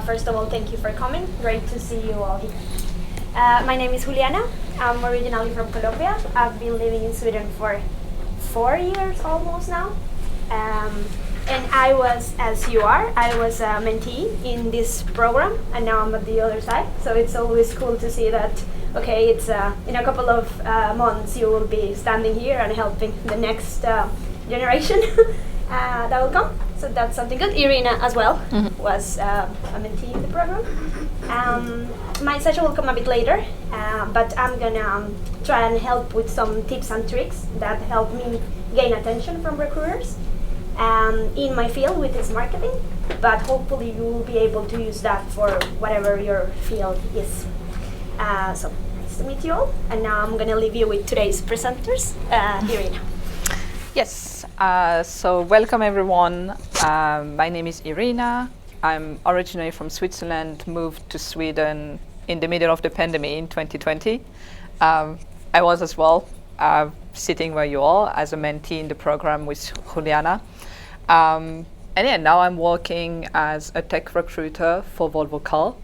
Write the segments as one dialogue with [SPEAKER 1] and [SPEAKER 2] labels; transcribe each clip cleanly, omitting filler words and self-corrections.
[SPEAKER 1] first of all, thank you for coming. Great to see you all here. My name is Juliana. I'm originally from Colombia. I've been living in Sweden for 4 years almost now. And I was, as you are, I was a mentee in this program, and now I'm at the other side. So it's always cool to see that, okay, it's in a couple of months you will be standing here and helping the next generation that will come. So that's something good. Irina as well was a mentee in the program. My session will come a bit later, but I'm gonna try and help with some tips and tricks that help me gain attention from recruiters in my field, which is marketing. But hopefully you will be able to use that for whatever your field is. So nice to meet you all. And now I'm gonna leave you with today's presenters, Irina.
[SPEAKER 2] Yes, so welcome everyone. My name is Irina. I'm originally from Switzerland, moved to Sweden in the middle of the pandemic in 2020. I was as well sitting where you are as a mentee in the program with Juliana. And yeah, now I'm working as a tech recruiter for Volvo Cars.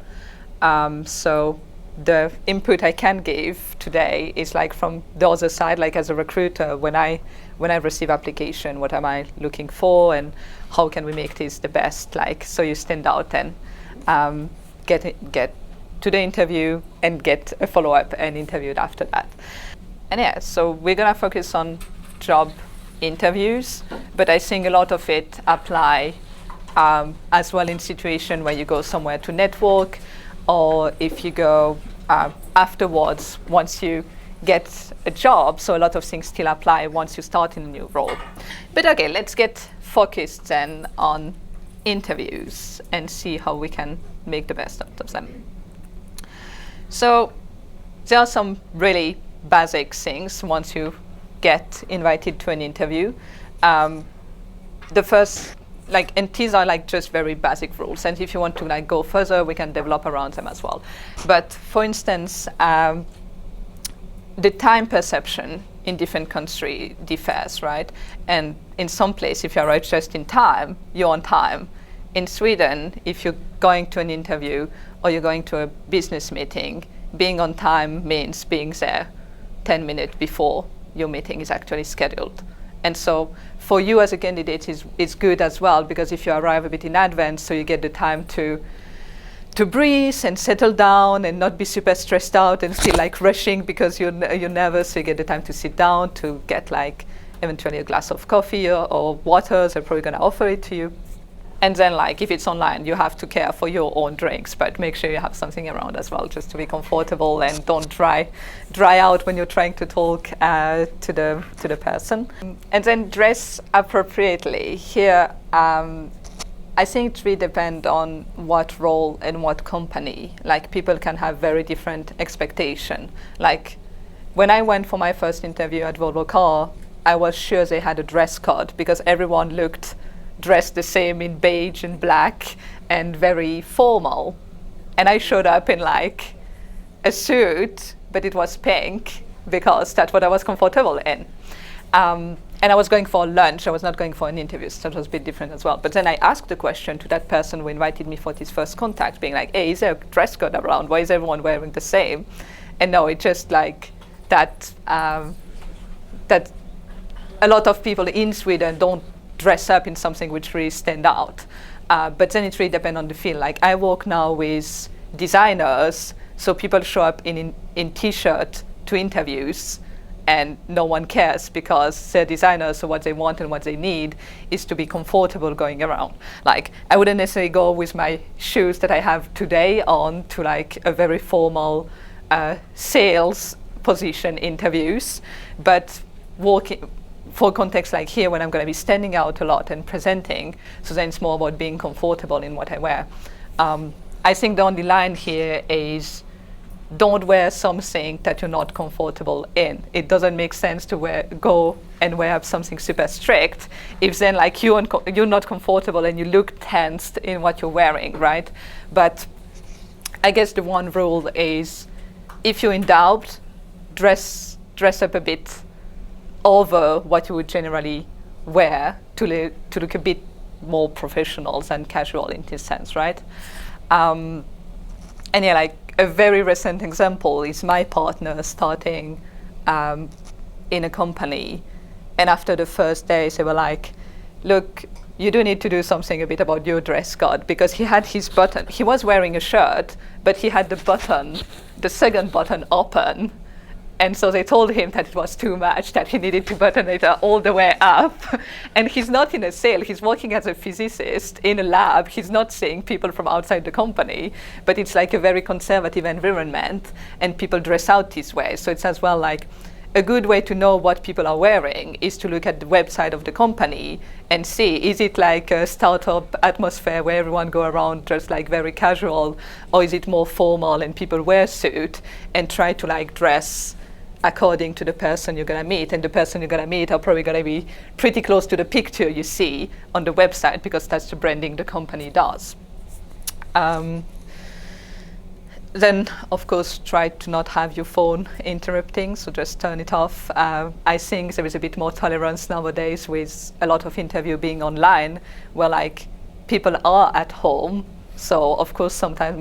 [SPEAKER 2] So the input I can give today is like from the other side, like as a recruiter, when I receive application, what am I looking for and how can we make this the best, like so you stand out and get to the interview and get a follow-up and interviewed after that. And yeah, so we're gonna focus on job interviews, but I think a lot of it apply as well in situation where you go somewhere to network, or if you go afterwards, once you get a job, so a lot of things still apply once you start in a new role. But okay, let's get focused then on interviews and see how we can make the best out of them. So there are some really basic things once you get invited to an interview. The first, and these are just very basic rules, and if you want to go further, we can develop around them as well. But for instance, the time perception in different countries differs, right? And in some place, if you arrive just in time, you're on time. In Sweden, if you're going to an interview or you're going to a business meeting, being on time means being there 10 minutes before your meeting is actually scheduled. And so for you as a candidate, it's good as well, because if you arrive a bit in advance, so you get the time to breathe and settle down and not be super stressed out and still rushing because you're nervous, so you get the time to sit down, to get eventually a glass of coffee or water. They're probably going to offer it to you. And then if it's online, you have to care for your own drinks, but make sure you have something around as well, just to be comfortable and don't dry out when you're trying to talk to the person. And then dress appropriately. Here, I think it really depends on what role and what company. People can have very different expectation. When I went for my first interview at Volvo Cars, I was sure they had a dress code because everyone looked dressed the same in beige and black and very formal. And I showed up in a suit, but it was pink because that's what I was comfortable in. And I was going for lunch, I was not going for an interview, so that was a bit different as well. But then I asked the question to that person who invited me for this first contact, being hey, is there a dress code around? Why is everyone wearing the same? And no, it's just that a lot of people in Sweden don't dress up in something which really stand out. But then it really depends on the field. I work now with designers, so people show up in t-shirt to interviews, and no one cares because they're designers, so what they want and what they need is to be comfortable going around. I wouldn't necessarily go with my shoes that I have today on to a very formal sales position interviews, but working for context here when I'm going to be standing out a lot and presenting, so then it's more about being comfortable in what I wear. I think the only line here is don't wear something that you're not comfortable in. It doesn't make sense to go and wear something super strict if then you're not comfortable and you look tensed in what you're wearing, right? But I guess the one rule is if you're in doubt, dress up a bit over what you would generally wear to look a bit more professional than casual in this sense, right? And yeah, like a very recent example is my partner starting in a company, and after the first days they were like, look, you do need to do something a bit about your dress code, because he had his button, he was wearing a shirt, but he had the second button open. And so they told him that it was too much, that he needed to button it all the way up. And he's not in a sale, he's working as a physicist in a lab. He's not seeing people from outside the company, but it's like a very conservative environment and people dress out this way. So it's as well like a good way to know what people are wearing is to look at the website of the company and see, is it like a startup atmosphere where everyone go around dressed like very casual, or is it more formal and people wear suit, and try to like dress according to the person you're going to meet. And the person you're going to meet are probably going to be pretty close to the picture you see on the website, because that's the branding the company does. Then, of course, try to not have your phone interrupting, so just turn it off. I think there is a bit more tolerance nowadays with a lot of interview being online, where like people are at home. So, of course, sometimes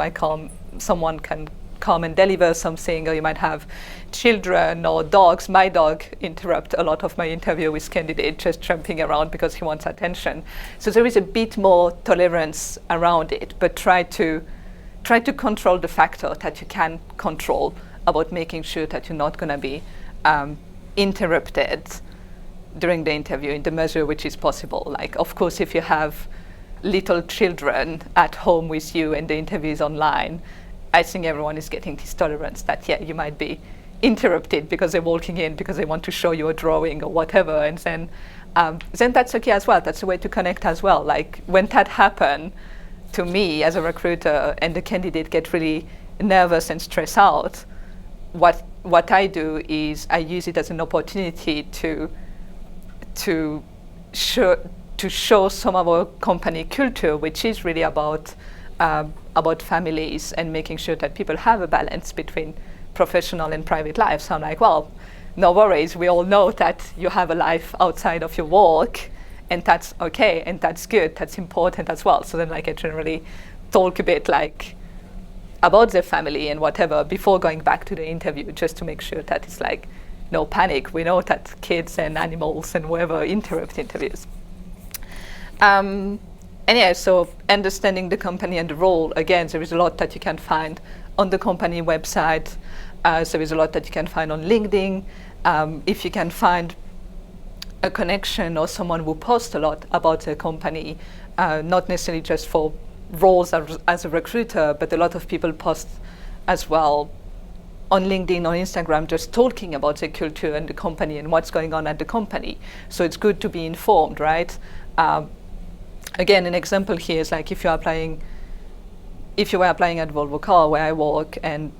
[SPEAKER 2] someone can come and deliver something, or you might have children or dogs. My dog interrupt a lot of my interview with candidate, just jumping around because he wants attention. So there is a bit more tolerance around it, but try to control the factor that you can control about making sure that you're not going to be interrupted during the interview in the measure which is possible. Like, of course, if you have little children at home with you and the interview is online, I think everyone is getting this tolerance that, yeah, you might be interrupted because they're walking in because they want to show you a drawing or whatever, and then that's okay as well. That's a way to connect as well. Like when that happened to me as a recruiter and the candidate get really nervous and stressed out, what I do is I use it as an opportunity to show some of our company culture, which is really about families and making sure that people have a balance between professional and private life. So I'm like, well, no worries. We all know that you have a life outside of your work, and that's okay, and that's good. That's important as well. So then, like, I generally talk a bit like about their family and whatever before going back to the interview, just to make sure that it's like no panic. We know that kids and animals and whoever interrupt interviews. And yeah, so understanding the company and the role, again, there is a lot that you can find on the company website. There is a lot that you can find on LinkedIn. If you can find a connection or someone who posts a lot about the company, not necessarily just for roles as a recruiter, but a lot of people post as well on LinkedIn, on Instagram, just talking about the culture and the company and what's going on at the company. So it's good to be informed, right? Again, an example here is like if you were applying at Volvo Cars, where I work, and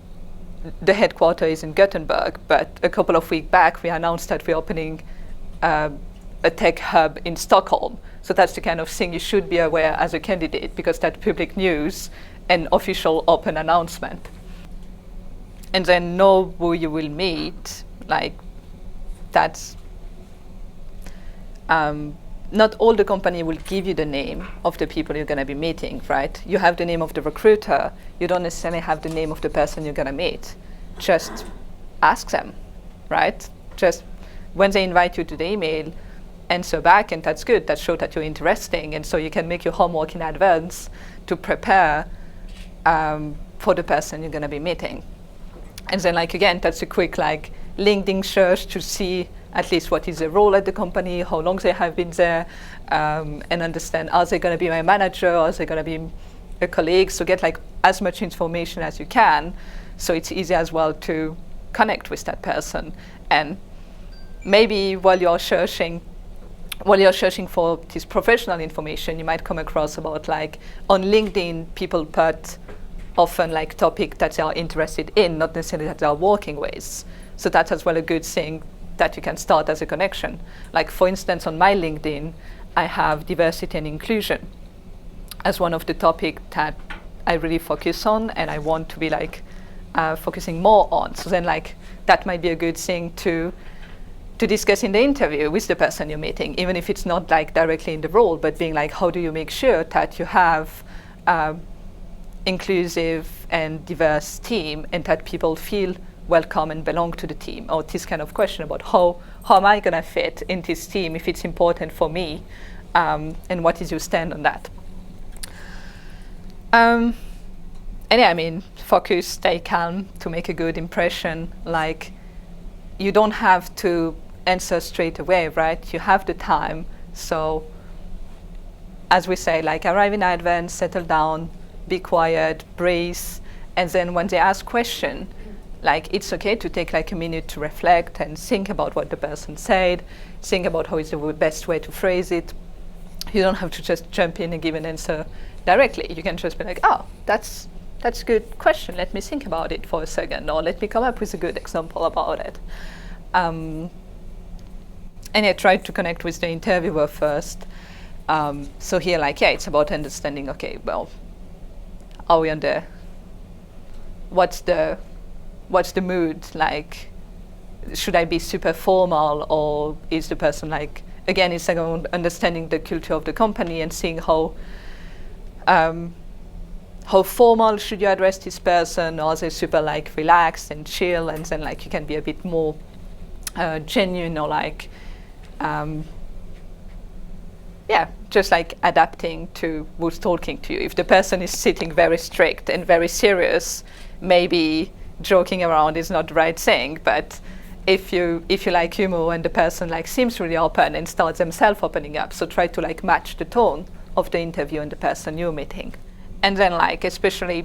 [SPEAKER 2] the headquarters is in Gothenburg, but a couple of weeks back we announced that we're opening a tech hub in Stockholm. So that's the kind of thing you should be aware as a candidate, because that's public news and official open announcement. And then know who you will meet. Like that's not all the company will give you the name of the people you're going to be meeting, right? You have the name of the recruiter. You don't necessarily have the name of the person you're going to meet. Just ask them, right? Just when they invite you to the email, answer back, and that's good. That shows that you're interesting, and so you can make your homework in advance to prepare for the person you're going to be meeting. And then, like, again, that's a quick like LinkedIn search to see at least what is the role at the company, how long they have been there, and understand, are they going to be my manager, are they going to be a colleague? So get like as much information as you can, so it's easy as well to connect with that person. And maybe while you're searching for this professional information, you might come across about like on LinkedIn, people put often like topic that they are interested in, not necessarily that they are working with. So that's as well a good thing that you can start as a connection. Like for instance, on my LinkedIn, I have diversity and inclusion as one of the topics that I really focus on and I want to be like focusing more on. So then like that might be a good thing to discuss in the interview with the person you're meeting, even if it's not like directly in the role, but being like, how do you make sure that you have inclusive and diverse team, and that people feel welcome and belong to the team, or this kind of question about how am I going to fit in this team if it's important for me, and what is your stand on that. And yeah, I mean, focus, stay calm to make a good impression. Like, you don't have to answer straight away, right? You have the time. So as we say, like, arrive in advance, settle down, be quiet, breathe, and then when they ask question, like, it's okay to take like a minute to reflect and think about what the person said, think about how is the best way to phrase it. You don't have to just jump in and give an answer directly. You can just be like, oh, that's a good question. Let me think about it for a second, or let me come up with a good example about it. And I tried to connect with the interviewer first. So here, like, yeah, it's about understanding, okay, well, are we on the, what's the mood? Like, should I be super formal, or is the person like, again, it's like understanding the culture of the company and seeing how formal should you address this person, or are they super like relaxed and chill, and then like you can be a bit more genuine, or like just like adapting to who's talking to you. If the person is sitting very strict and very serious, maybe joking around is not the right thing. But if you like humor and the person like seems really open and starts themselves opening up, so try to like match the tone of the interview and the person you're meeting. And then like, especially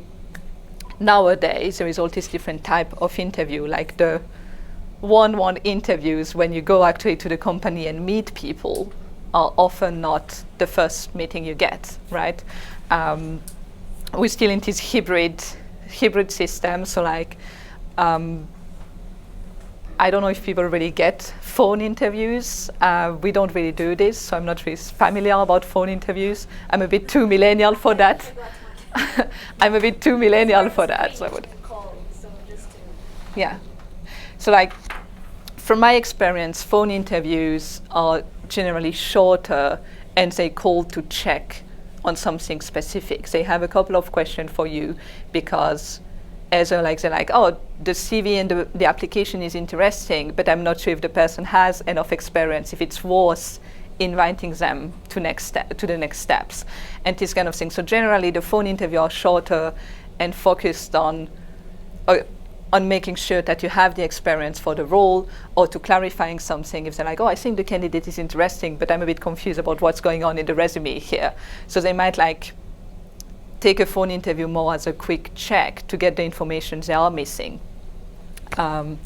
[SPEAKER 2] nowadays, there is all this different type of interview, like the one-on-one interviews when you go actually to the company and meet people are often not the first meeting you get, right? We're still in this hybrid system, so like, I don't know if people really get phone interviews. We don't really do this, so I'm not really familiar about phone interviews. I'm a bit too millennial for that. I'm a bit too millennial for that. So I would. Yeah. So like, from my experience, phone interviews are generally shorter, and they call to check on something specific. They have a couple of questions for you because they're like, oh, the CV and the application is interesting, but I'm not sure if the person has enough experience, if it's worth inviting them to the next steps, and this kind of thing. So generally, the phone interview are shorter and focused on making sure that you have the experience for the role, or to clarifying something. If they're like, oh, I think the candidate is interesting, but I'm a bit confused about what's going on in the resume here. So they might like take a phone interview more as a quick check to get the information they are missing. And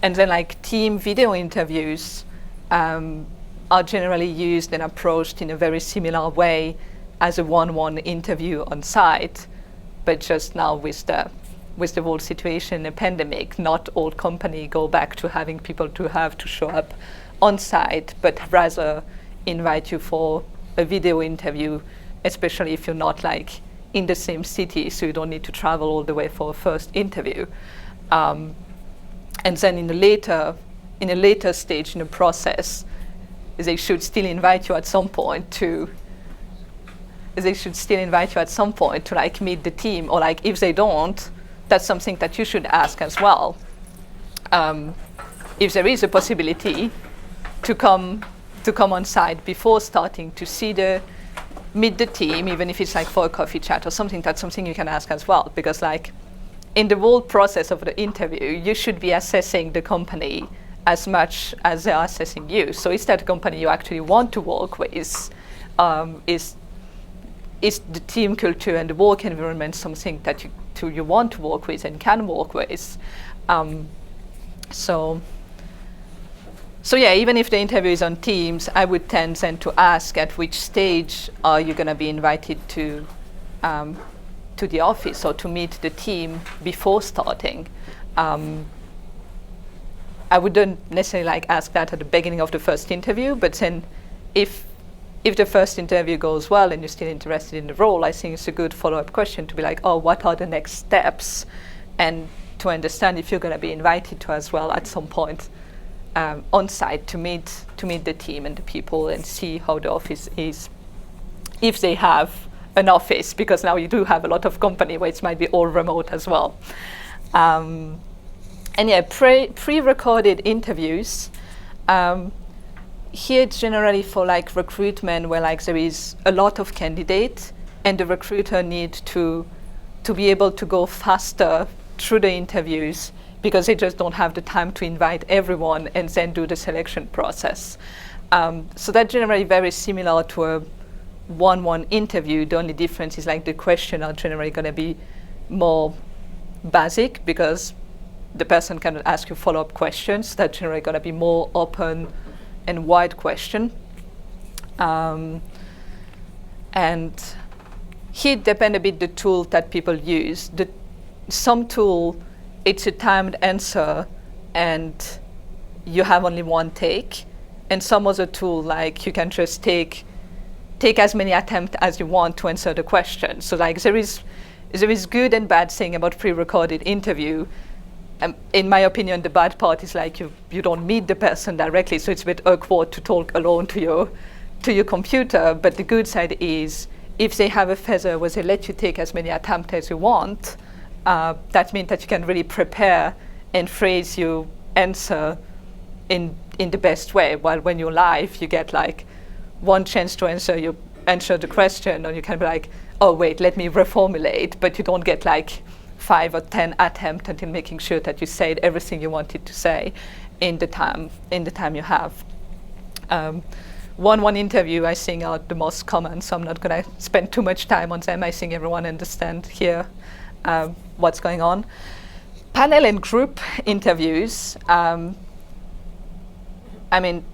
[SPEAKER 2] then like team video interviews are generally used and approached in a very similar way as a one-on-one interview on site, but just now with the whole situation, the pandemic, not all companies go back to having people to have to show up on site, but rather invite you for a video interview, especially if you're not like in the same city, so you don't need to travel all the way for a first interview. And then in a later stage in the process, they should still invite you at some point to like meet the team, or like if they don't, that's something that you should ask as well. If there is a possibility to come on site before starting to meet the team, even if it's like for a coffee chat or something, that's something you can ask as well. Because like in the whole process of the interview, you should be assessing the company as much as they are assessing you. So is that a company you actually want to work with? Is the team culture and the work environment something that you want to work with and can work with? So yeah, even if the interview is on Teams, I would tend then to ask at which stage are you going to be invited to the office or to meet the team before starting. I wouldn't necessarily like ask that at the beginning of the first interview, but then if the first interview goes well and you're still interested in the role, I think it's a good follow-up question to be like, oh, what are the next steps? And to understand if you're going to be invited to as well at some point on site to meet the team and the people and see how the office is, if they have an office, because now you do have a lot of company where it might be all remote as well. And yeah, pre-recorded interviews. Here it's generally for like recruitment, where like there is a lot of candidates and the recruiter needs to be able to go faster through the interviews, because they just don't have the time to invite everyone and then do the selection process. So that's generally very similar to a one-on-one interview. The only difference is like the questions are generally going to be more basic, because the person cannot ask you follow-up questions. That's generally going to be more open and wide question. And here it depends a bit the tool that people use. Some tool, it's a timed answer and you have only one take. And some other tool, like you can just take as many attempts as you want to answer the question. So like there is good and bad thing about pre-recorded interview. In my opinion, the bad part is like you don't meet the person directly, so it's a bit awkward to talk alone to your computer. But the good side is, if they have a feather where they let you take as many attempts as you want, that means that you can really prepare and phrase your answer in the best way. While when you're live, you get like one chance to answer the question, or you can be like, oh wait, let me reformulate, but you don't get like 5 or 10 attempts until making sure that you said everything you wanted to say in the time you have. One interview I think are the most common, so I'm not going to spend too much time on them. I think everyone understands here what's going on. Panel and group interviews. I mean,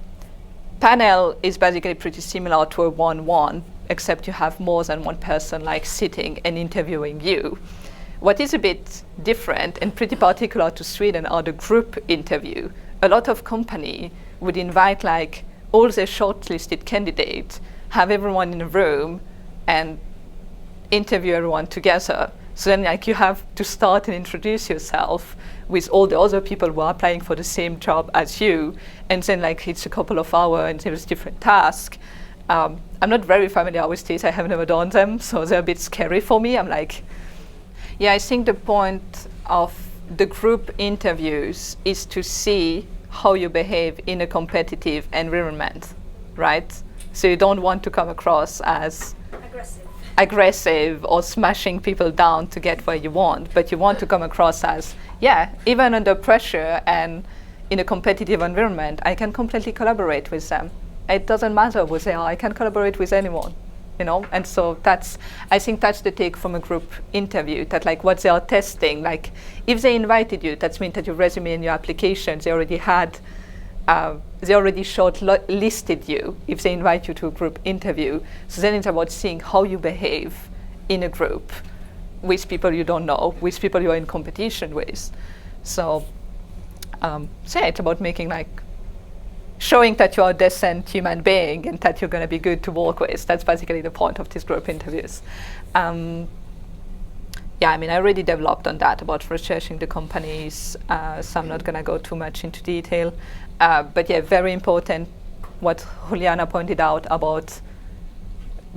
[SPEAKER 2] panel is basically pretty similar to a one-on-one, except you have more than one person like sitting and interviewing you. What is a bit different and pretty particular to Sweden are the group interview. A lot of company would invite like all their shortlisted candidates, have everyone in a room and interview everyone together. So then like you have to start and introduce yourself with all the other people who are applying for the same job as you. And then like it's a couple of hours and there's different tasks. I'm not very familiar with this, I have never done them, so they're a bit scary for me. I'm like, yeah, I think the point of the group interviews is to see how you behave in a competitive environment, right? So you don't want to come across as aggressive or smashing people down to get where you want, but you want to come across as, yeah, even under pressure and in a competitive environment, I can completely collaborate with them. It doesn't matter who they are, I can collaborate with anyone. You know, and so I think that's the take from a group interview, that like what they are testing, like if they invited you, that means that your resume and your application, they already shortlisted you if they invite you to a group interview. So then it's about seeing how you behave in a group with people you don't know, with people you're in competition with. So yeah, it's about making like, showing that you're a decent human being and that you're going to be good to work with. That's basically the point of these group interviews. Yeah, I mean, I already developed on that about researching the companies, so I'm not going to go too much into detail. But yeah, very important what Juliana pointed out about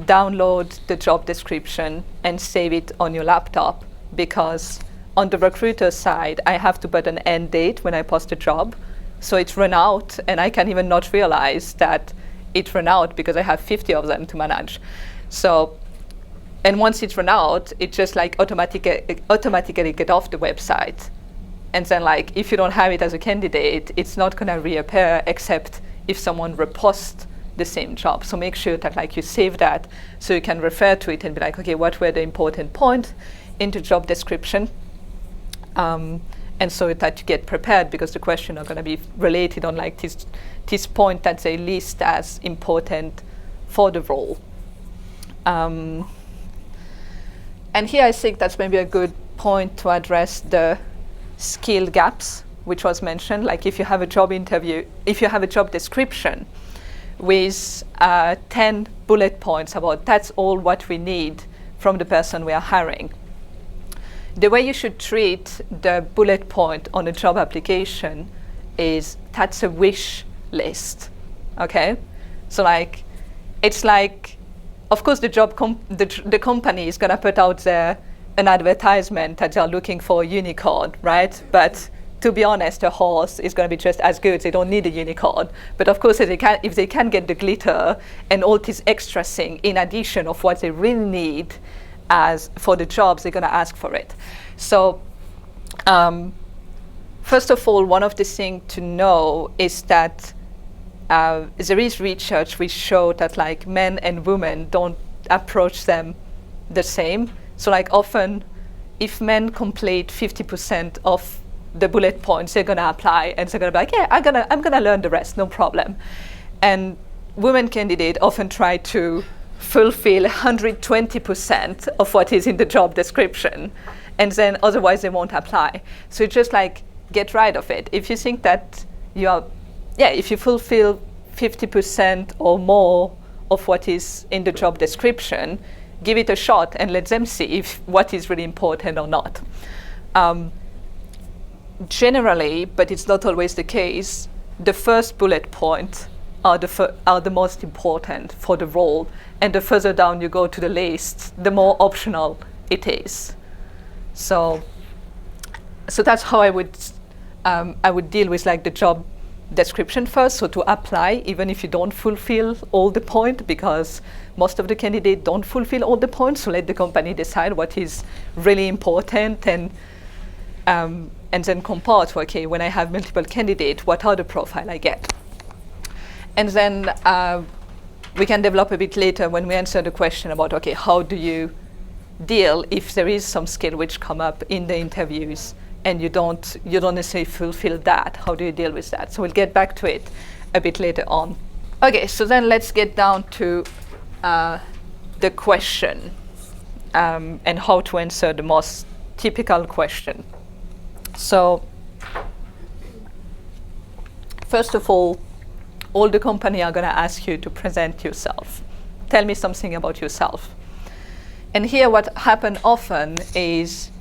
[SPEAKER 2] download the job description and save it on your laptop, because on the recruiter side, I have to put an end date when I post a job. So it's run out, and I can even not realize that it ran out because I have 50 of them to manage. So, and once it's run out, it just like automatically get off the website. And then like, if you don't have it as a candidate, it's not gonna reappear except if someone reposts the same job. So make sure that like you save that so you can refer to it and be like, okay, what were the important points in the job description? And so that you get prepared, because the questions are going to be related on like this point that they list as important for the role. And here I think that's maybe a good point to address the skill gaps, which was mentioned. Like if you have a job interview, if you have a job description with 10 bullet points about that's all what we need from the person we are hiring, the way you should treat the bullet point on a job application is that's a wish list, okay? So like, it's like of course, the company is going to put out there an advertisement that they're looking for a unicorn, right? But to be honest, a horse is going to be just as good. They don't need a unicorn. But of course, if they can get the glitter and all this extra thing in addition of what they really need as for the jobs, they're going to ask for it. So first of all, one of the things to know is that there is research which show that like men and women don't approach them the same. So like often, if men complete 50% of the bullet points, they're gonna apply and they're gonna be like, yeah, I'm gonna learn the rest, no problem. And women candidates often try to fulfill 120% of what is in the job description, and then otherwise they won't apply. So just like get rid of it. If you think that if you fulfill 50% or more of what is in the job description, give it a shot and let them see if what is really important or not. Generally, but it's not always the case, the first bullet point are the most important for the role, and the further down you go to the list, the more optional it is. So that's how I would deal with like the job description first. So to apply, even if you don't fulfill all the points, because most of the candidates don't fulfill all the points, so let the company decide what is really important, and then compare to, okay, when I have multiple candidates, what are the profile I get? And then we can develop a bit later when we answer the question about, okay, how do you deal if there is some skill which come up in the interviews and you don't necessarily fulfill that? How do you deal with that? So we'll get back to it a bit later on. Okay, so then let's get down to the question and how to answer the most typical question. So first of all the company are going to ask you to present yourself. Tell me something about yourself. And here what happens often is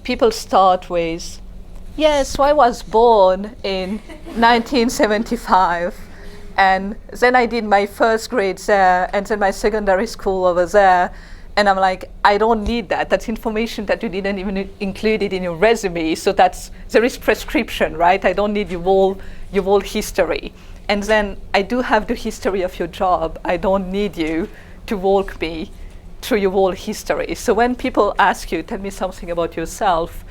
[SPEAKER 2] people start with, yes, so I was born in 1975, and then I did my first grade there, and then my secondary school over there. And I'm like, I don't need that. That's information that you didn't even include it in your resume. So there is prescription, right? I don't need your whole history. And then I do have the history of your job. I don't need you to walk me through your whole history. So when people ask you, tell me something about yourself,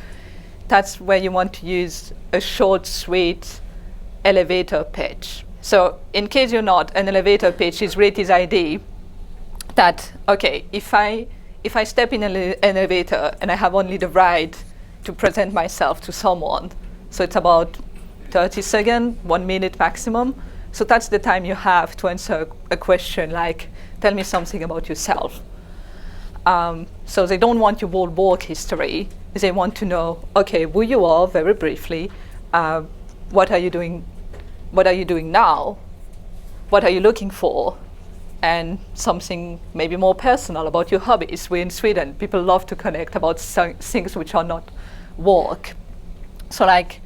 [SPEAKER 2] that's where you want to use a short, sweet elevator pitch. So in case you're not, an elevator pitch is really this idea that, okay, if I step in an elevator and I have only the right to present myself to someone, so it's about 30 seconds, 1 minute maximum. So that's the time you have to answer a question like, tell me something about yourself. So they don't want your whole work history. They want to know, okay, who you are very briefly, what are you doing now, what are you looking for, and something maybe more personal about your hobbies. We're in Sweden. People love to connect about things which are not work. So like,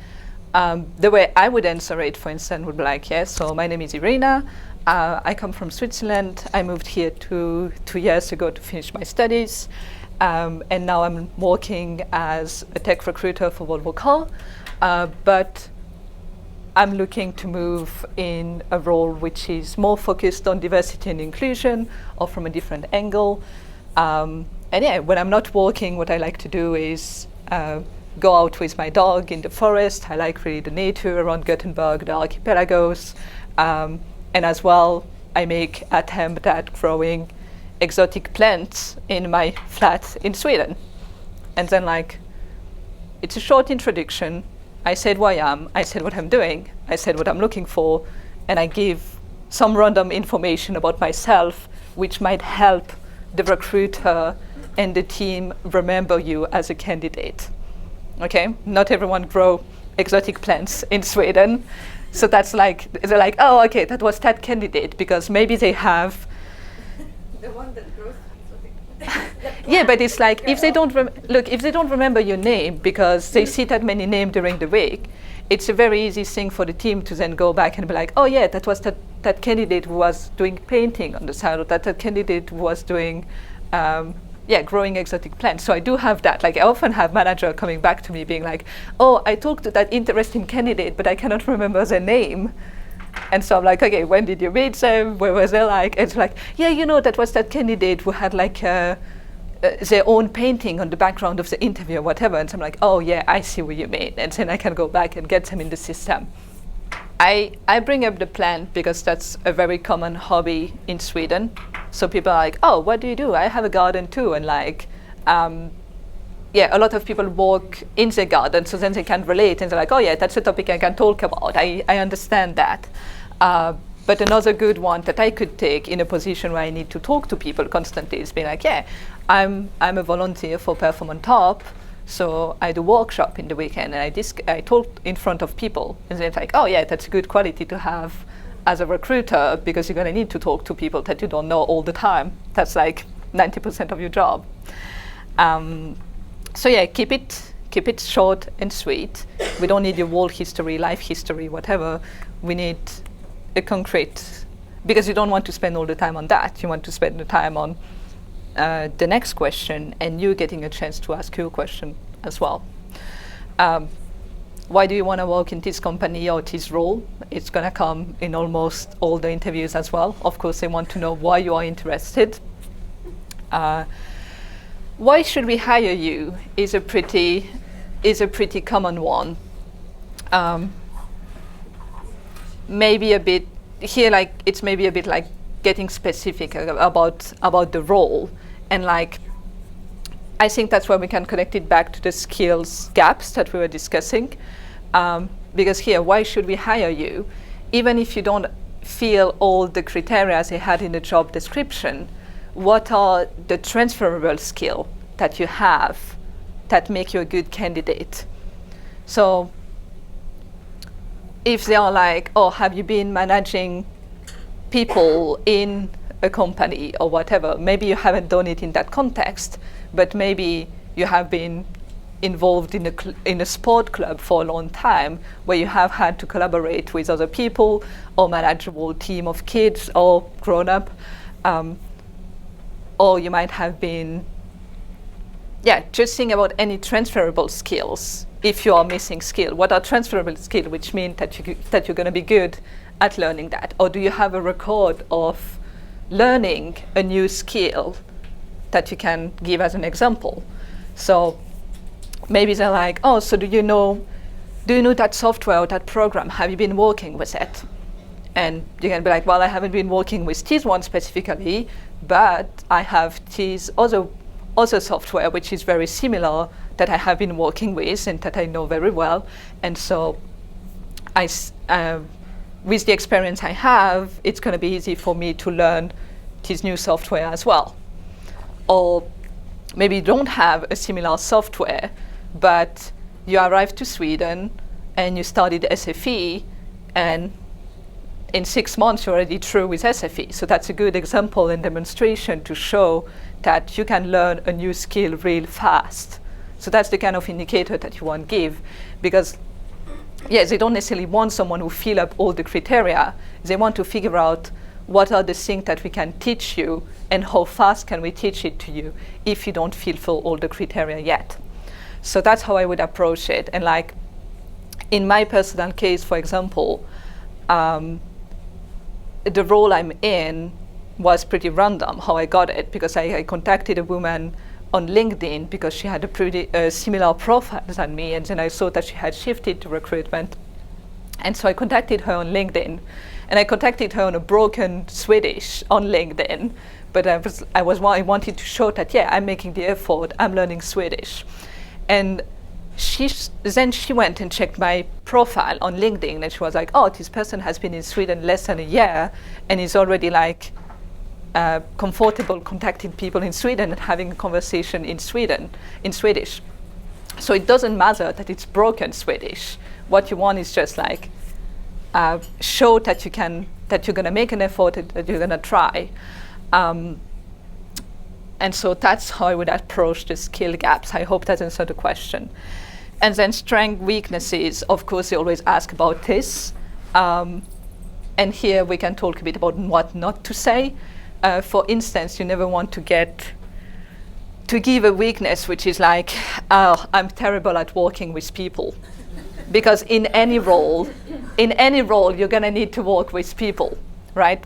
[SPEAKER 2] the way I would answer it, for instance, would be like, yes, so my name is Irina. I come from Switzerland. I moved here 2 years ago to finish my studies. And now I'm working as a tech recruiter for Volvo Cars. But I'm looking to move in a role which is more focused on diversity and inclusion, or from a different angle. And yeah, when I'm not working, what I like to do is go out with my dog in the forest. I like really the nature around Gothenburg, the archipelagos. And as well, I make attempt at growing exotic plants in my flat in Sweden. And then like, it's a short introduction. I said who I am, I said what I'm doing, I said what I'm looking for, and I give some random information about myself which might help the recruiter and the team remember you as a candidate. Okay, not everyone grow exotic plants in Sweden. So that's like, they're like, oh, okay, that was that candidate, because maybe they have
[SPEAKER 3] the one that grows exotic.
[SPEAKER 2] Yeah, but it's like, if they don't remember your name because they see that many names during the week, it's a very easy thing for the team to then go back and be like, oh yeah, that was that candidate who was doing painting on the side, or that candidate who was doing growing exotic plants. So I do have that. Like I often have manager coming back to me being like, oh, I talked to that interesting candidate, but I cannot remember their name. And so I'm like, okay, when did you meet them? Where was they like? It's like, yeah, you know, that was that candidate who had like their own painting on the background of the interview or whatever. And so I'm like, oh yeah, I see what you mean. And then I can go back and get them in the system. I bring up the plant because that's a very common hobby in Sweden. So people are like, oh, what do you do? I have a garden too. And like, a lot of people walk in the garden, so then they can relate and they're like, oh yeah, that's a topic I can talk about. I understand that. But another good one that I could take in a position where I need to talk to people constantly is being like, yeah, I'm a volunteer for Perform on Top, so I do workshop in the weekend and I talk in front of people. And then it's like, oh yeah, that's a good quality to have as a recruiter, because you're going to need to talk to people that you don't know all the time. That's like 90% of your job. So yeah, keep it short and sweet. We don't need your whole history, life history, whatever. We need a concrete, because you don't want to spend all the time on that. You want to spend the time on the next question, and you getting a chance to ask your question as well. Why do you want to work in this company or this role? It's going to come in almost all the interviews as well. Of course, they want to know why you are interested. Why should we hire you is a pretty common one. Maybe a bit here, like it's maybe a bit like getting specific about the role, and like I think that's where we can connect it back to the skills gaps that we were discussing. Because here, why should we hire you? Even if you don't feel all the criteria they had in the job description, what are the transferable skills that you have that make you a good candidate? So if they are like, oh, have you been managing people in a company or whatever, maybe you haven't done it in that context, but maybe you have been involved in a sport club for a long time where you have had to collaborate with other people or manage a whole team of kids or grown up. Or you might have been, just think about any transferable skills. If you are missing skill, what are transferable skills, which mean that you're going to be good at learning that? Or do you have a record of learning a new skill that you can give as an example? So maybe they're like, oh, so do you know that software or that program? Have you been working with it? And you can be like, well, I haven't been working with this one specifically, but I have this other software which is very similar that I have been working with and that I know very well. And so with the experience I have, it's going to be easy for me to learn this new software as well. Or maybe you don't have a similar software, but you arrived to Sweden and you studied SFE, and in 6 months you're already through with SFE. So that's a good example and demonstration to show that you can learn a new skill real fast. So that's the kind of indicator that you want to give, because they don't necessarily want someone who fill up all the criteria. They want to figure out what are the things that we can teach you and how fast can we teach it to you if you don't fulfill all the criteria yet. So that's how I would approach it. And like in my personal case, for example, the role I'm in was pretty random how I got it, because I contacted a woman on LinkedIn because she had a pretty similar profile than me, and then I saw that she had shifted to recruitment. And so I contacted her on LinkedIn, and I contacted her on a broken Swedish on LinkedIn, but I wanted to show that, I'm making the effort, I'm learning Swedish. And then she went and checked my profile on LinkedIn, and she was like, oh, this person has been in Sweden less than a year and is already like comfortable contacting people in Sweden and having a conversation in Swedish. So it doesn't matter that it's broken Swedish. What you want is just like show that you're going to make an effort, that you're going to try. And so that's how I would approach the skill gaps. I hope that answered the question. And then strength, weaknesses, of course, they always ask about this. And here we can talk a bit about what not to say. For instance, you never want to give a weakness which is like, oh, I'm terrible at working with people. Because in any role, you're going to need to work with people, right?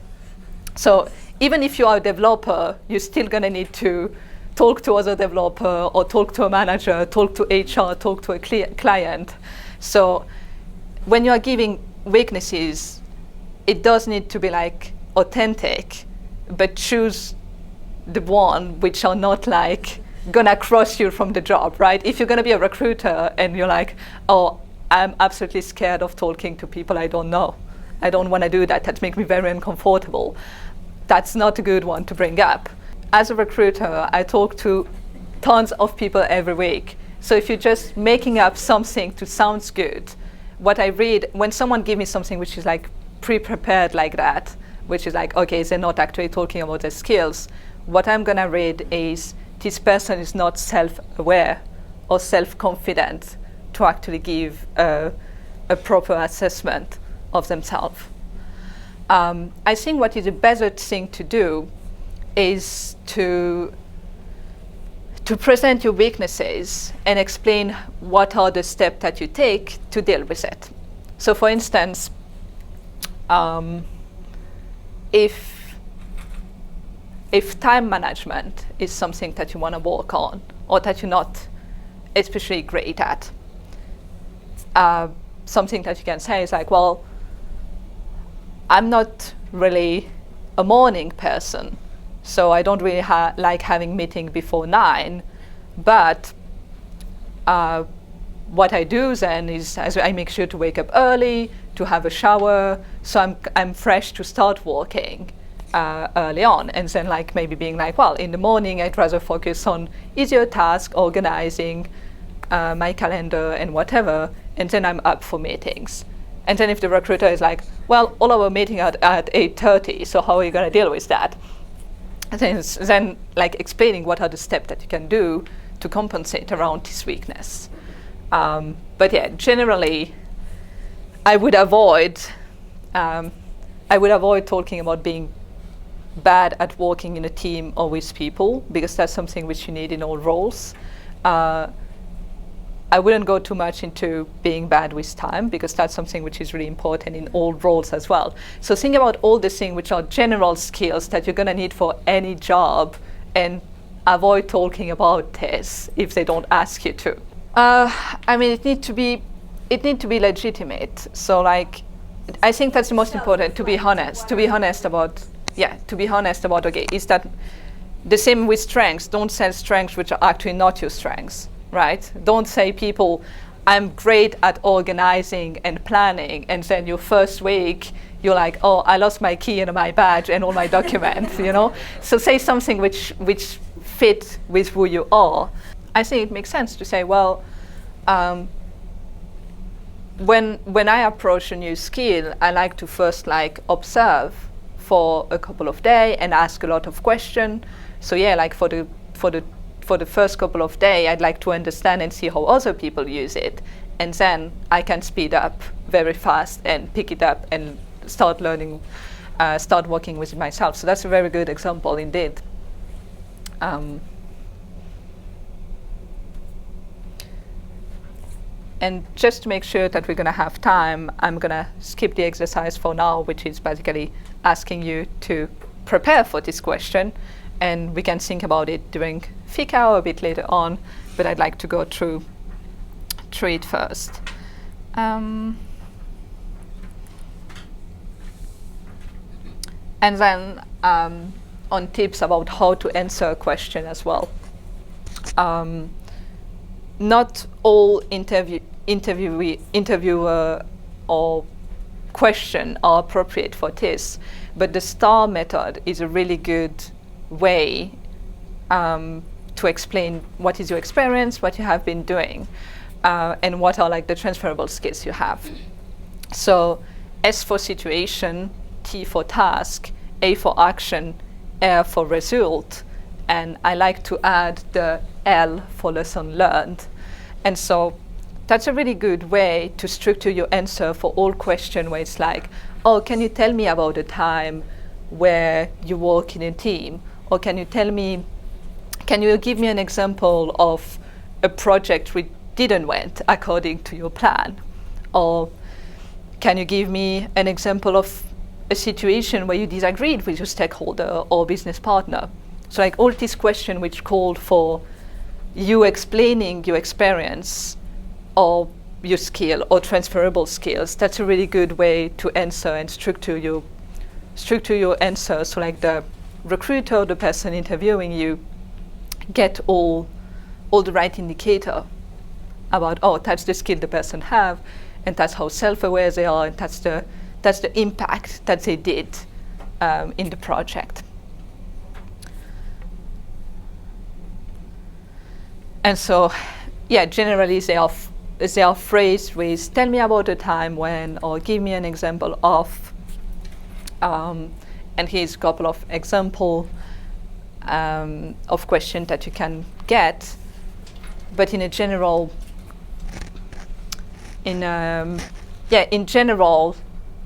[SPEAKER 2] So even if you are a developer, you're still going to need to talk to other developer or talk to a manager, talk to HR, talk to a client. So when you are giving weaknesses, it does need to be like authentic, but choose the one which are not like gonna cross you from the job, right? If you're gonna be a recruiter and you're like, oh, I'm absolutely scared of talking to people I don't know. I don't want to do that. That makes me very uncomfortable. That's not a good one to bring up. As a recruiter, I talk to tons of people every week. So if you're just making up something to sound good, what I read, when someone gives me something which is like pre-prepared like that, which is like, okay, they're not actually talking about their skills, what I'm gonna read is this person is not self-aware or self-confident to actually give a proper assessment of themselves. I think what is a better thing to do is to present your weaknesses and explain what are the steps that you take to deal with it. So for instance, if time management is something that you want to work on or that you're not especially great at, something that you can say is like, well, I'm not really a morning person, so I don't really like having meeting before 9, but what I do then is I make sure to wake up early, to have a shower, so I'm fresh to start working early on, and then like maybe being like, well, in the morning I'd rather focus on easier tasks, organizing my calendar and whatever, and then I'm up for meetings. And then if the recruiter is like, well, all our meeting at 8:30, so how are you going to deal with that? And then like explaining what are the steps that you can do to compensate around this weakness. But yeah, generally, I would avoid talking about being bad at working in a team or with people, because that's something which you need in all roles. I wouldn't go too much into being bad with time, because that's something which is really important in all roles as well. So think about all the things which are general skills that you're going to need for any job, and avoid talking about this if they don't ask you to. I mean, it need to be legitimate. So like, I think that's the most important, to be honest about, okay, is that the same with strengths? Don't sell strengths which are actually not your strengths, right? Don't say people, I'm great at organizing and planning, and then your first week, you're like, oh, I lost my key and my badge and all my documents, you know? So say something which fit with who you are. I think it makes sense to say, well, when I approach a new skill, I like to first like observe for a couple of days and ask a lot of questions. So yeah, like for the first couple of days, I'd like to understand and see how other people use it, and then I can speed up very fast and pick it up and start learning, start working with it myself. So that's a very good example indeed. And just to make sure that we're going to have time, I'm going to skip the exercise for now, which is basically asking you to prepare for this question, and we can think about it during fika or a bit later on, but I'd like to go through it first. And then on tips about how to answer a question as well. Not all interviewer or question are appropriate for this, but the STAR method is a really good way to explain what is your experience, what you have been doing, and what are like the transferable skills you have. So S for situation, T for task, A for action, R for result, and I like to add the L for lesson learned. And so that's a really good way to structure your answer for all questions where it's like, oh, can you tell me about a time where you work in a team? Or can you give me an example of a project which didn't went according to your plan? Or can you give me an example of a situation where you disagreed with your stakeholder or business partner? So like all these questions which called for you explaining your experience or your skill or transferable skills, that's a really good way to answer and structure your answer. So like the recruiter, the person interviewing you, get all the right indicator about, oh, that's the skill the person have, and that's how self-aware they are, and that's the impact that they did in the project. And so, yeah, generally they are phrased with "tell me about a time when" or "give me an example of." And here's a couple of examples of questions that you can get, but in general,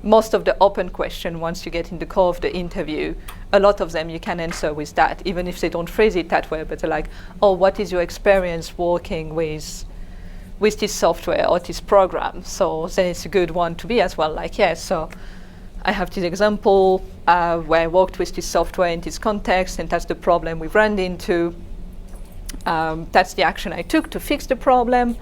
[SPEAKER 2] most of the open question, once you get in the core of the interview, a lot of them you can answer with that, even if they don't phrase it that way, but they're like, oh, what is your experience working with this software or this program? So then it's a good one to be as well, like, yeah, so I have this example where I worked with this software in this context, and that's the problem we ran into. That's the action I took to fix the problem.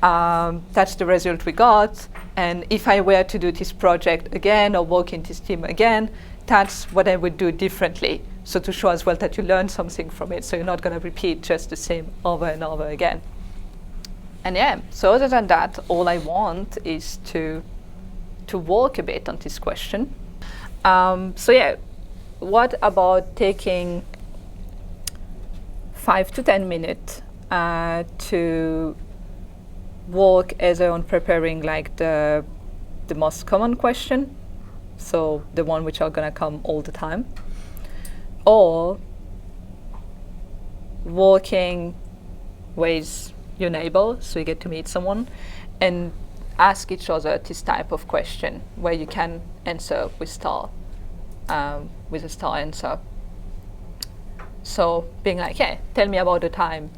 [SPEAKER 2] That's the result we got. And if I were to do this project again or work in this team again, that's what I would do differently. So to show as well that you learn something from it, so you're not going to repeat just the same over and over again. And yeah, so other than that, all I want is to work a bit on this question. So yeah, what about taking 5 to 10 minutes to work either on preparing like the most common question, so the one which are gonna come all the time, or working with your neighbor, so you get to meet someone and ask each other this type of question where you can answer with a star answer. So being like, hey, tell me about the time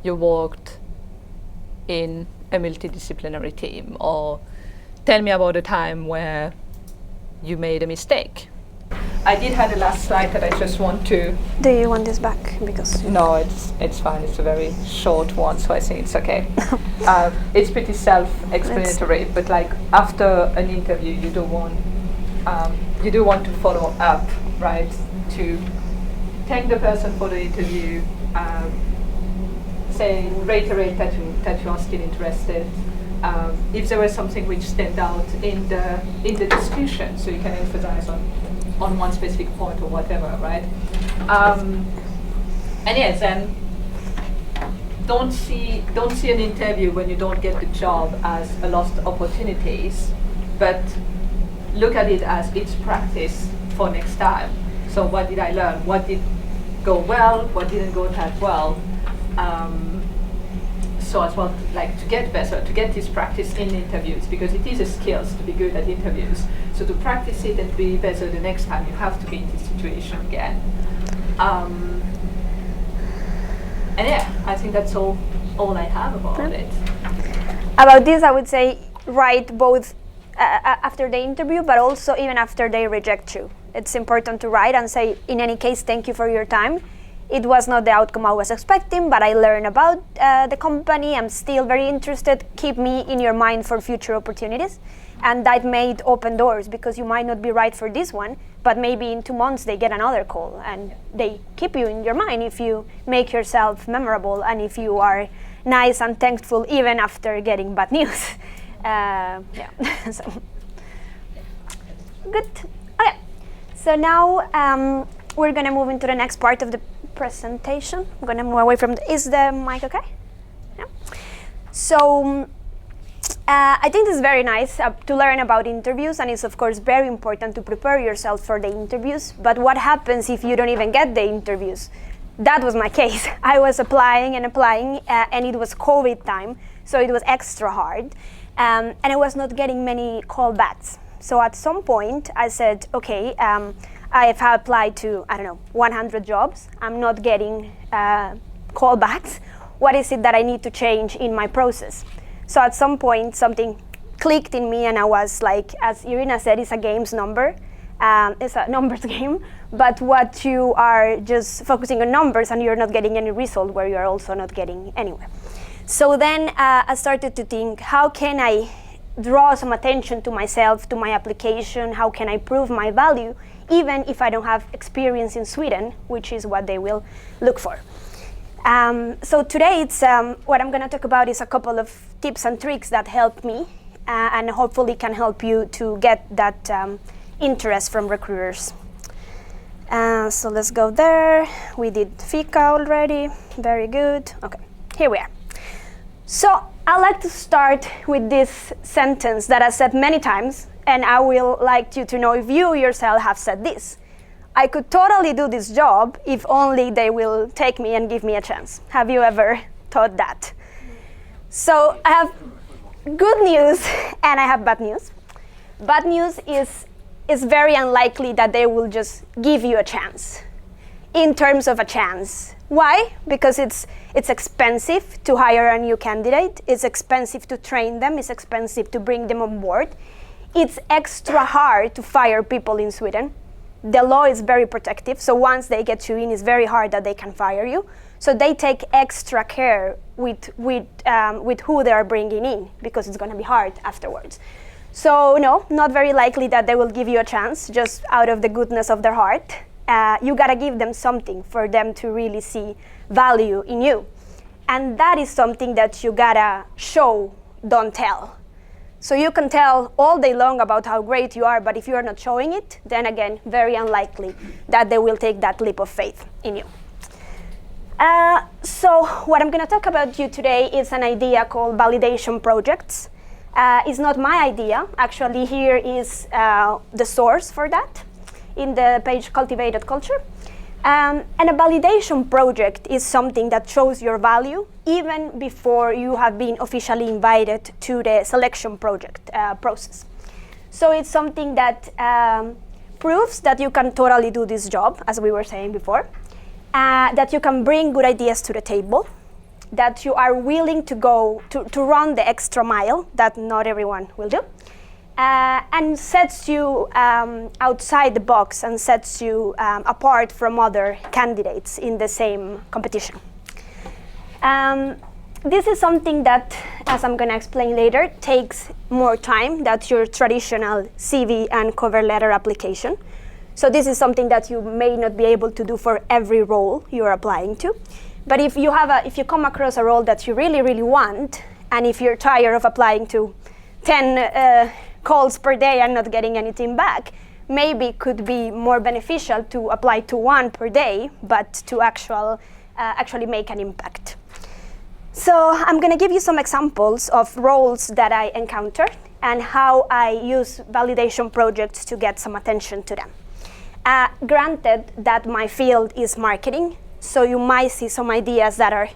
[SPEAKER 2] you worked in a multidisciplinary team, or tell me about a time where you made a mistake. I did have the last slide that I just want to...
[SPEAKER 1] Do you want this back? Because
[SPEAKER 2] no, it's fine. It's a very short one, so I think it's okay. It's pretty self-explanatory, but like after an interview, you do want to follow up, right? To thank the person for the interview, reiterate that you are still interested. If there was something which stand out in the discussion, so you can emphasize on one specific point or whatever, right? And yes, then don't see an interview when you don't get the job as a lost opportunities, but look at it as it's practice for next time. So what did I learn? What did go well? What didn't go that well? So as well, like to get better, to get this practice in interviews, because it is a skill to be good at interviews. So to practice it and be better the next time, you have to be in this situation again. And yeah, I think that's all I have about it.
[SPEAKER 1] About this, I would say write both after the interview, but also even after they reject you. It's important to write and say, in any case, thank you for your time. It was not the outcome I was expecting, but I learned about the company. I'm still very interested. Keep me in your mind for future opportunities. And that made open doors, because you might not be right for this one, but maybe in 2 months they get another call and they keep you in your mind if you make yourself memorable and if you are nice and thankful even after getting bad news. Yeah, so good. Okay, so now we're gonna move into the next part of the presentation. I'm gonna move away from is the mic okay? Yeah. So I think this is very nice to learn about interviews, and it's of course very important to prepare yourself for the interviews. But what happens if you don't even get the interviews? That was my case. I was applying and applying, and it was COVID time. So it was extra hard. And I was not getting many callbacks. So at some point I said, okay, I have applied to, 100 jobs. I'm not getting callbacks. What is it that I need to change in my process? So at some point something clicked in me and I was like, as Irina said, it's a game's number. It's a numbers game, but what you are just focusing on numbers and you're not getting any result where you're also not getting anywhere. So then I started to think, how can I draw some attention to myself, to my application? How can I prove my value, even if I don't have experience in Sweden, which is what they will look for. So today, it's what I'm going to talk about is a couple of tips and tricks that helped me and hopefully can help you to get that interest from recruiters. So let's go there. We did Fika already. Very good. Okay, here we are. So I like to start with this sentence that I said many times, and I will like you to know if you yourself have said this. I could totally do this job if only they will take me and give me a chance. Have you ever thought that? So I have good news and I have bad news. Bad news is very unlikely that they will just give you a chance in terms of a chance. Why? Because it's expensive to hire a new candidate. It's expensive to train them. It's expensive to bring them on board. It's extra hard to fire people in Sweden. The law is very protective, so once they get you in, it's very hard that they can fire you. So they take extra care with who they are bringing in, because it's going to be hard afterwards. So no, not very likely that they will give you a chance just out of the goodness of their heart. You gotta give them something for them to really see value in you. And that is something that you gotta show, don't tell. So you can tell all day long about how great you are, but if you are not showing it, then again, very unlikely that they will take that leap of faith in you. So what I'm gonna talk about you today is an idea called validation projects. It's not my idea. Actually, here is the source for that in the page Cultivated Culture. And a validation project is something that shows your value even before you have been officially invited to the selection project process. So it's something that proves that you can totally do this job, as we were saying before, that you can bring good ideas to the table, that you are willing to go to run the extra mile that not everyone will do, and sets you outside the box and sets you apart from other candidates in the same competition. This is something that, as I'm going to explain later, takes more time than your traditional CV and cover letter application. So this is something that you may not be able to do for every role you're applying to. But if you come across a role that you really, really want, and if you're tired of applying to 10 calls per day and not getting anything back, maybe it could be more beneficial to apply to one per day, but to actually make an impact. So I'm going to give you some examples of roles that I encountered and how I use validation projects to get some attention to them. Granted that my field is marketing, so you might see some ideas that are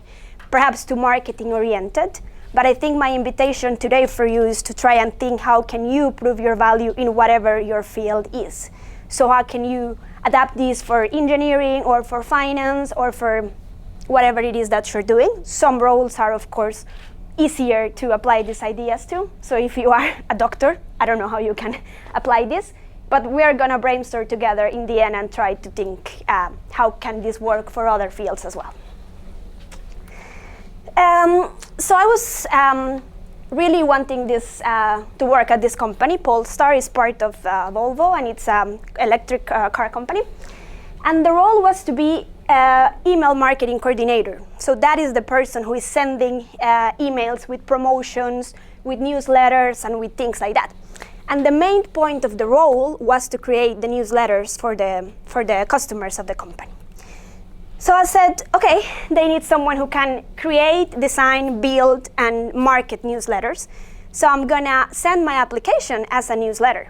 [SPEAKER 1] perhaps too marketing oriented, but I think my invitation today for you is to try and think how can you prove your value in whatever your field is. So how can you adapt these for engineering or for finance or for whatever it is that you're doing. Some roles are of course easier to apply these ideas to. So if you are a doctor, I don't know how you can apply this, but we're gonna brainstorm together in the end and try to think how can this work for other fields as well. So I was really wanting this to work at this company. Polestar is part of Volvo, and it's an electric car company. And the role was to be email marketing coordinator. So that is the person who is sending emails with promotions, with newsletters, and with things like that. And the main point of the role was to create the newsletters for the customers of the company. So I said, okay, they need someone who can create, design, build, and market newsletters. So I'm gonna send my application as a newsletter.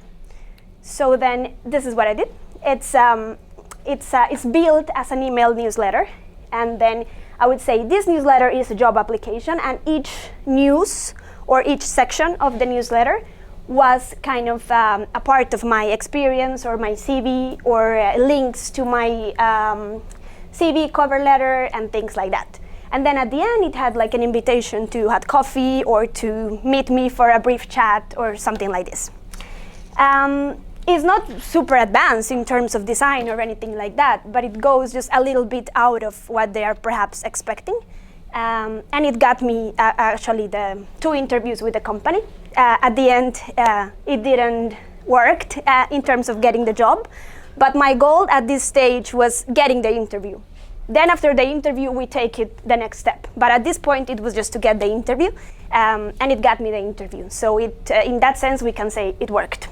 [SPEAKER 1] So then this is what I did. It's built as an email newsletter, and then I would say this newsletter is a job application, and each news or each section of the newsletter was kind of a part of my experience or my CV or links to my CV, cover letter, and things like that. And then at the end, it had like an invitation to have coffee or to meet me for a brief chat or something like this. It's not super advanced in terms of design or anything like that, but it goes just a little bit out of what they are perhaps expecting. And it got me actually the 2 interviews with the company. At the end, it didn't work in terms of getting the job, but my goal at this stage was getting the interview. Then after the interview, we take it the next step. But at this point, it was just to get the interview, and it got me the interview. So it, in that sense, we can say it worked.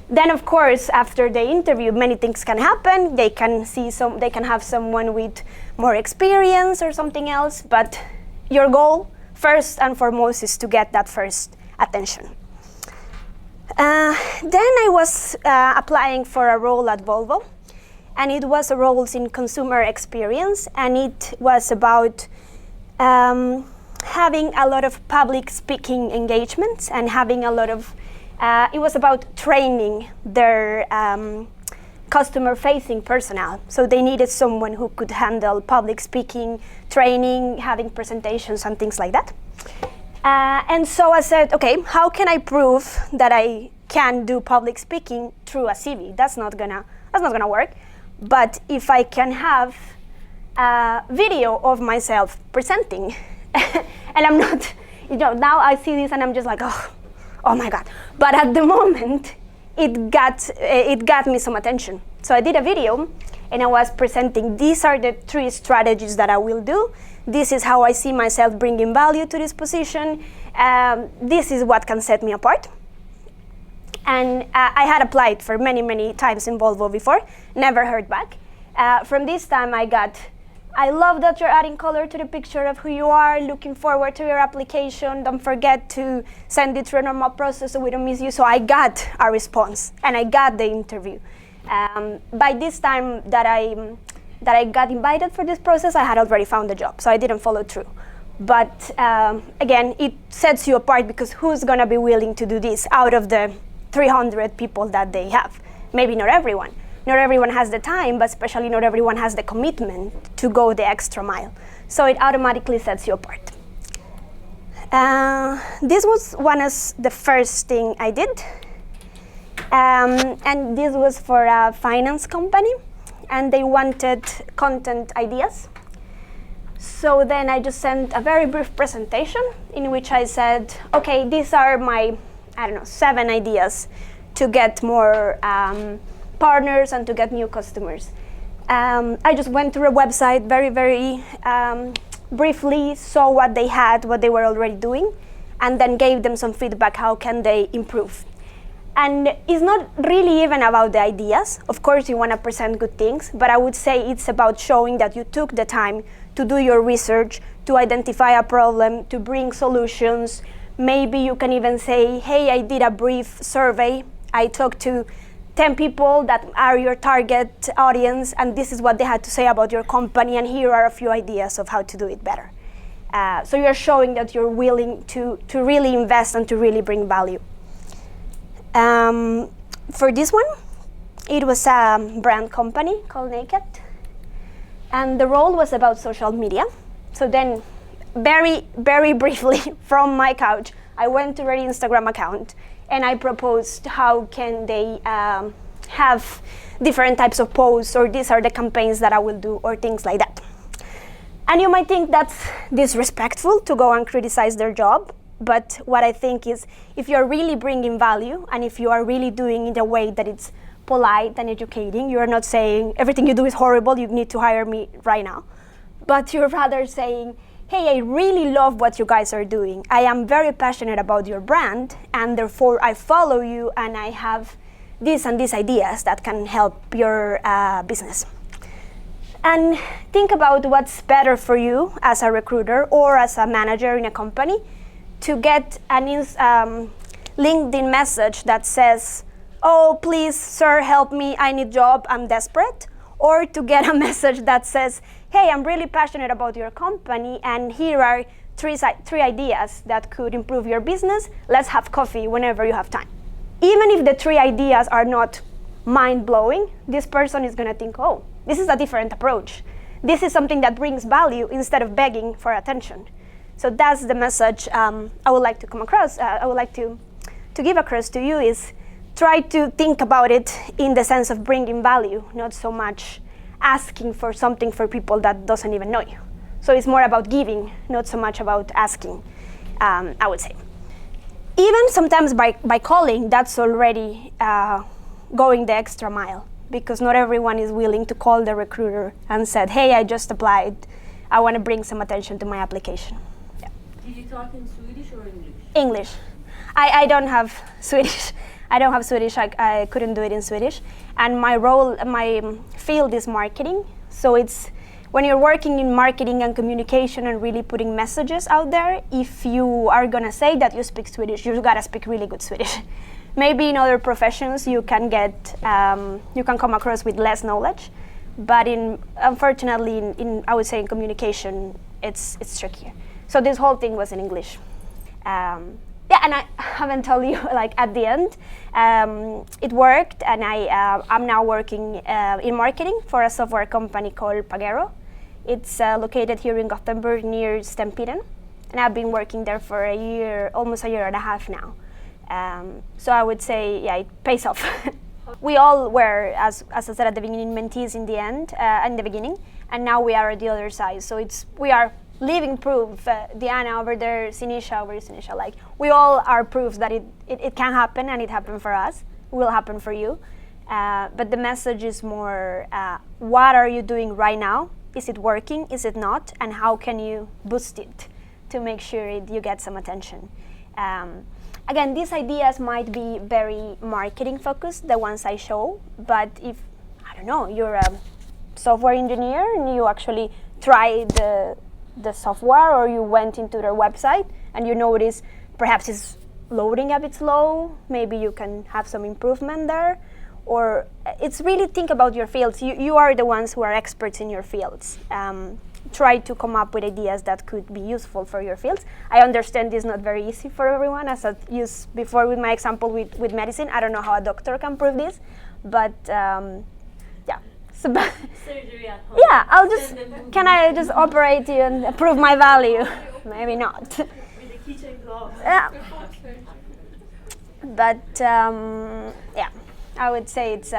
[SPEAKER 1] Then, of course, after the interview, many things can happen. They can have someone with more experience or something else. But your goal, first and foremost, is to get that first attention. Then I was applying for a role at Volvo, and it was a role in consumer experience, and it was about having a lot of public speaking engagements and having a lot of it was about training their customer-facing personnel. So they needed someone who could handle public speaking, training, having presentations and things like that. And so I said, okay, how can I prove that I can do public speaking through a CV? That's not gonna work. But if I can have a video of myself presenting, and I'm not, now I see this and I'm just like, oh my God. But at the moment, it got me some attention. So I did a video and I was presenting, these are the 3 strategies that I will do. This is how I see myself bringing value to this position. This is what can set me apart. And I had applied for many times in Volvo before, never heard back. From this time I love that you're adding color to the picture of who you are, looking forward to your application, don't forget to send it through a normal process so we don't miss you. So I got a response and I got the interview. By this time that I got invited for this process, I had already found a job, so I didn't follow through. But again, it sets you apart because who's gonna be willing to do this out of the 300 people that they have? Maybe not everyone. Not everyone has the time, but especially not everyone has the commitment to go the extra mile. So it automatically sets you apart. This was one of the first thing I did. And this was for a finance company, and they wanted content ideas. So then I just sent a very brief presentation in which I said, okay, these are my, 7 ideas to get more partners and to get new customers. I just went through a website very briefly, saw what they had, what they were already doing, and then gave them some feedback, how can they improve. And it's not really even about the ideas. Of course, you want to present good things, but I would say it's about showing that you took the time to do your research, to identify a problem, to bring solutions. Maybe you can even say, hey, I did a brief survey. I talked to 10 people that are your target audience, and this is what they had to say about your company, and here are a few ideas of how to do it better. So you're showing that you're willing to really invest and to really bring value. For this one, it was a brand company called Naked, and the role was about social media. So then, very briefly from my couch, I went to their Instagram account and I proposed how can they have different types of posts, or these are the campaigns that I will do, or things like that. And you might think that's disrespectful to go and criticize their job, but what I think is, if you're really bringing value and if you are really doing it in a way that it's polite and educating, you're not saying everything you do is horrible, you need to hire me right now, but you're rather saying, hey, I really love what you guys are doing. I am very passionate about your brand, and therefore I follow you and I have this and these ideas that can help your business. And think about what's better for you as a recruiter or as a manager in a company to get an LinkedIn message that says, oh, please, sir, help me, I need a job, I'm desperate. Or to get a message that says, hey, I'm really passionate about your company, and here are three ideas that could improve your business. Let's have coffee whenever you have time. Even if the 3 ideas are not mind-blowing, this person is going to think, oh, this is a different approach. This is something that brings value instead of begging for attention. So that's the message I would like to come across. I would like to give across to you is try to think about it in the sense of bringing value, not so much asking for something for people that doesn't even know you. So it's more about giving, not so much about asking, I would say. Even sometimes by calling, that's already going the extra mile, because not everyone is willing to call the recruiter and said, hey, I just applied. I want to bring some attention to my application. Yeah.
[SPEAKER 3] Did you talk in Swedish or English?
[SPEAKER 1] English. I don't have Swedish. I don't have Swedish. I couldn't do it in Swedish. And my field is marketing. So it's when you're working in marketing and communication and really putting messages out there, if you are going to say that you speak Swedish, you got to speak really good Swedish. Maybe in other professions you can come across with less knowledge, but unfortunately in I would say in communication it's trickier. So this whole thing was in English. Yeah, and I haven't told you, like at the end, it worked, and I'm now working in marketing for a software company called Pagero. It's located here in Gothenburg near Stempiden, and I've been working there for a year, almost a year and a half now. So I would say, yeah, it pays off. We all were, as I said at the beginning, mentees in the beginning, and now we are at the other side. So we are living proof. Diana over there, Sinisha, like we all are proof that it can happen, and it happened for us. It will happen for you. But the message is more, what are you doing right now? Is it working? Is it not? And how can you boost it to make sure you get some attention? Again, these ideas might be very marketing focused, the ones I show, but if, I don't know, you're a software engineer and you actually try the software, or you went into their website and you notice perhaps it's loading a bit slow, maybe you can have some improvement there. Or it's really think about your fields. You are the ones who are experts in your fields. Try to come up with ideas that could be useful for your fields. I understand this is not very easy for everyone, as I used before with my example with medicine. I don't know how a doctor can prove this, but yeah. So,
[SPEAKER 3] Surgery at home.
[SPEAKER 1] Yeah, can I just operate you and prove my value? Maybe not.
[SPEAKER 3] With the kitchen gloves.
[SPEAKER 1] Yeah. But yeah, I would say it's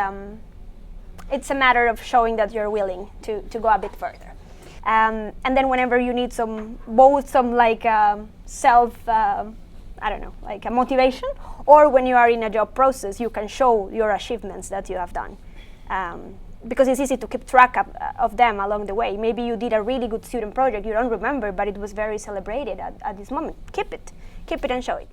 [SPEAKER 1] a matter of showing that you're willing to go a bit further. And then whenever you need some like self, I don't know, like a motivation, or when you are in a job process, you can show your achievements that you have done. Because it's easy to keep track of them along the way. Maybe you did a really good student project, you don't remember, but it was very celebrated at this moment. Keep it and show it.